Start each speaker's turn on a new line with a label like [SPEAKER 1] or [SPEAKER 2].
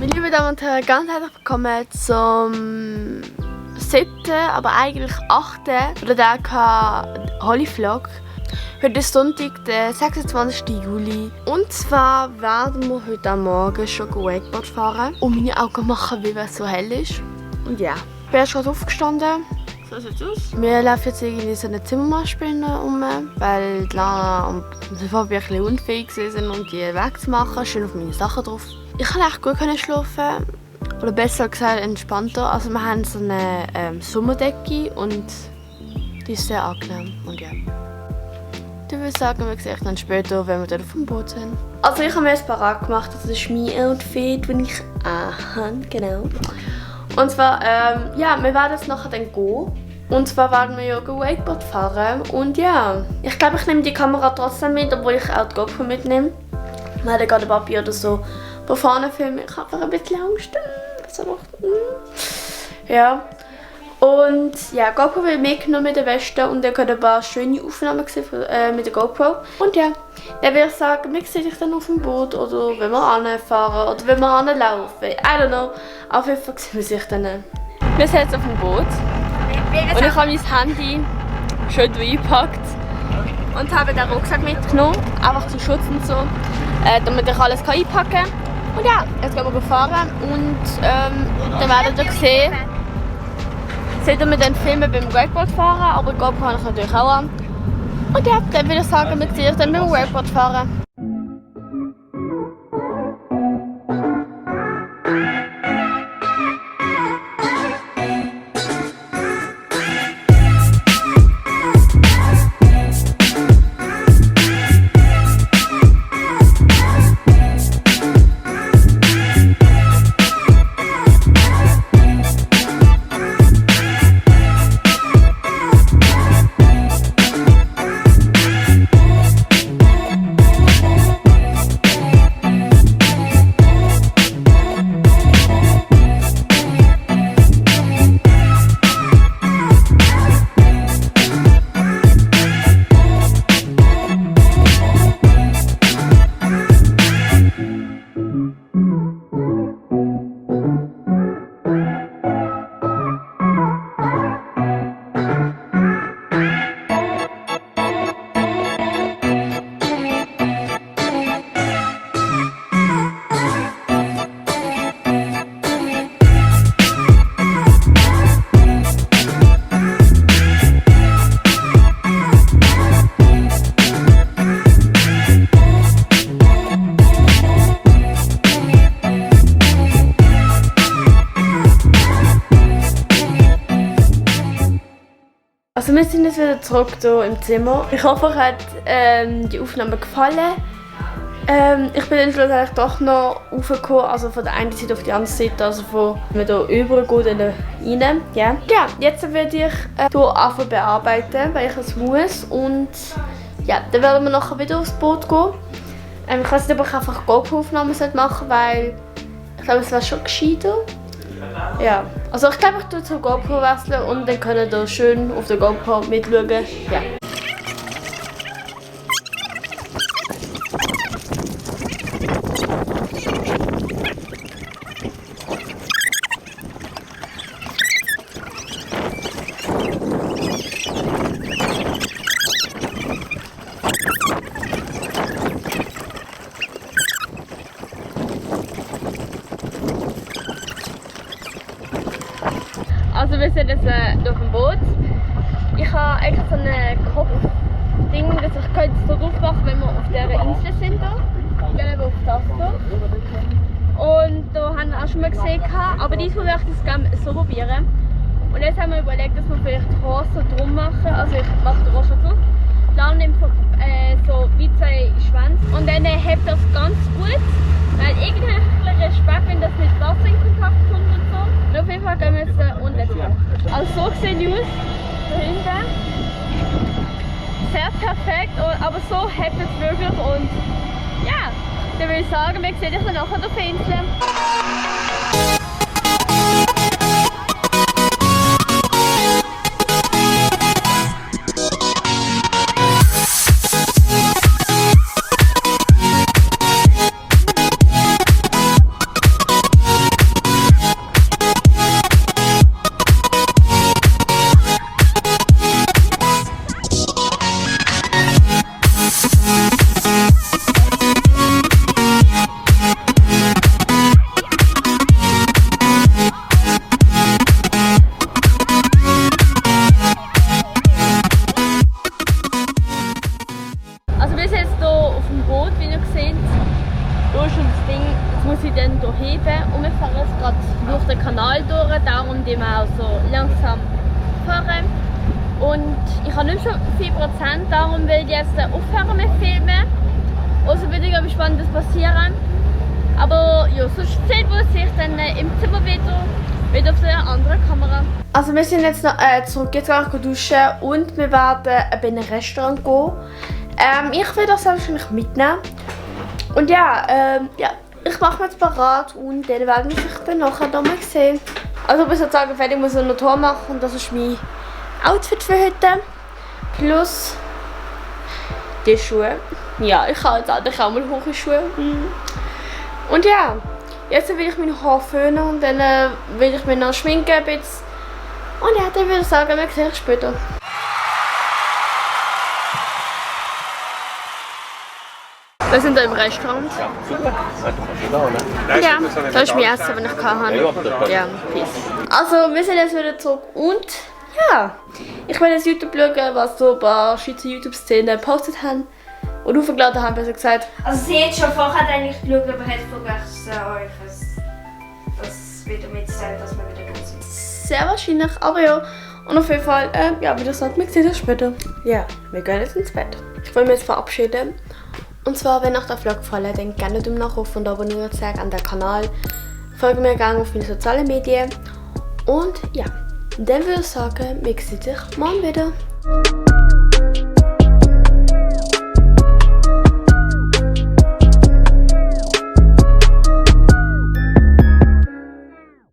[SPEAKER 1] Meine lieben Damen und Herren, ganz herzlich willkommen zum 7., aber eigentlich 8. oder der Holly-Vlog. Heute ist Sonntag, der 26. Juli. Und zwar werden wir heute am Morgen schon Wakeboard fahren und meine Augen machen, wie es so hell ist. Und ja, ich bin erst gerade aufgestanden. So sieht es aus. Wir laufen jetzt irgendwie so eine Zimmermaschine rum, weil die Lana und Fabi ein bisschen unfähig sind, um die wegzumachen. Schön auf meine Sachen drauf. Ich kann echt gut schlafen. Oder besser gesagt entspannter. Also wir haben so eine Sommerdecke und die ist sehr angenehm. Und ja. Ich würde sagen, wir sehen uns dann später, wenn wir dann auf dem Boot sind. Also ich habe mir jetzt parat gemacht. Das ist mein Outfit, das ich habe. Genau. Und zwar, ja, wir werden jetzt nachher dann gehen. Und zwar werden wir ja Wakeboard fahren. Und ja, ich glaube, ich nehme die Kamera trotzdem mit, obwohl ich auch die GoPro mitnehme. Wir haben gerade Papi oder so von vorne filmen. Ich habe einfach ein bisschen Angst. Was er macht. Ja. Und ja, GoPro wird mitgenommen mit der Weste und ihr könnt ein paar schöne Aufnahmen sehen mit der GoPro. Und ja, dann würde ich sagen, wir sehen dich dann auf dem Boot oder wenn wir anfahren oder wenn wir anlaufen. I don't know. Auf jeden Fall sehen wir sich dann. Wir sind jetzt auf dem Boot und ich habe mein Handy schön eingepackt und habe den Rucksack mitgenommen, einfach zum Schutz und so, damit ich alles einpacken kann. Und ja, jetzt gehen wir fahren und dann werdet ihr sehen, seht ihr mit den Filmen beim Wakeboard fahren, aber GoPro habe ich natürlich auch an. Und ja, dann würde ich sagen, wir sehen uns dann beim Wakeboard fahren. Also wir sind jetzt wieder zurück hier im Zimmer. Ich hoffe, euch hat die Aufnahme gefallen. Ich bin dann schlussendlich doch noch raufgekommen, also von der einen Seite auf die andere Seite, also von wenn man hier übergeht rein. Ja, jetzt werde ich hier anfangen bearbeiten, weil ich es muss. Und ja, dann werden wir nachher wieder aufs Boot gehen. Ich weiß nicht, ob ich einfach GoPro-Aufnahmen machen sollte, weil ich glaube, es wäre schon gescheiter. Ja, also ich glaube, ich tue zur GoPro wechseln und dann könnt ihr schön auf der GoPro mitschauen. Ja. Also wir sind jetzt auf dem Boot. Ich habe eigentlich so ein Kopfding, das ich könnte so drauf machen, wenn wir auf dieser Insel sind. Ich gehe eben auf das hier. Und da haben wir auch schon mal gesehen, aber diesmal möchte ich es gerne so probieren. Und jetzt haben wir überlegt, dass wir vielleicht Rohr so drum machen. Also ich mache den Rohr schon drauf. Dann nimmt so wie zwei Schwänze und dann hebt das ganz gut. Weil irgendwie habe ich ein bisschen Respekt, wenn das mit Wasser in Kontakt kommt und so. Und auf jeden Fall gehen wir jetzt unten hin. Also so sehen die aus, da hinten. Sehr perfekt, aber so hebt es wirklich und ja, dann würde ich sagen, wir sehen dich dann nachher auf der Insel. Ding, das muss ich dann hier heben und wir fahren jetzt gerade durch den Kanal durch, darum die wir auch so langsam fahren. Und ich habe nicht schon 4%, darum will ich jetzt aufhören mit Filmen. Also bin ich gespannt, was passiert. Aber ja, sonst sieht man sich dann im Zimmer wieder auf der anderen Kamera. Also wir sind jetzt noch zurück, jetzt auch duschen und wir werden in ein Restaurant gehen. Ich will das wahrscheinlich mitnehmen. Und ja, ich mache mich jetzt bereit und dann werden wir sich dann nachher nochmal sehen. Also bis sozusagen fertig muss ich noch Tor machen und das ist mein Outfit für heute. Plus die Schuhe. Ja, ich habe jetzt auch mal hohe Schuhe. Und ja, jetzt will ich meine Haare föhnen und dann will ich mich noch schminken ein bisschen. Und ja, dann würde ich sagen, wir sehen uns später. Wir sind hier im Restaurant.
[SPEAKER 2] Ja, super.
[SPEAKER 1] Ja, das ist mein Essen, das ich hatte. Ja, peace. Also, wir sind jetzt wieder zurück und ja, ich will jetzt YouTube schauen, was so ein paar Schweizer YouTube-Szenen gepostet haben und hochgeladen haben, besser gesagt.
[SPEAKER 3] Also sie hat schon vorher eigentlich geschaut, aber hat vergessen euch das wieder mitzuteilen, dass wir wieder da sind.
[SPEAKER 1] Sehr wahrscheinlich, aber ja. Und auf jeden Fall, ja, wie gesagt, wir sehen uns später. Ja, wir gehen jetzt ins Bett. Ich will mich jetzt verabschieden. Und zwar, wenn euch der Vlog gefallen, dann gerne Daumen nach oben und abonniert sehr an den Kanal. Folgt mir gerne auf meine sozialen Medien. Und ja, dann würde ich sagen, wir sehen uns morgen wieder.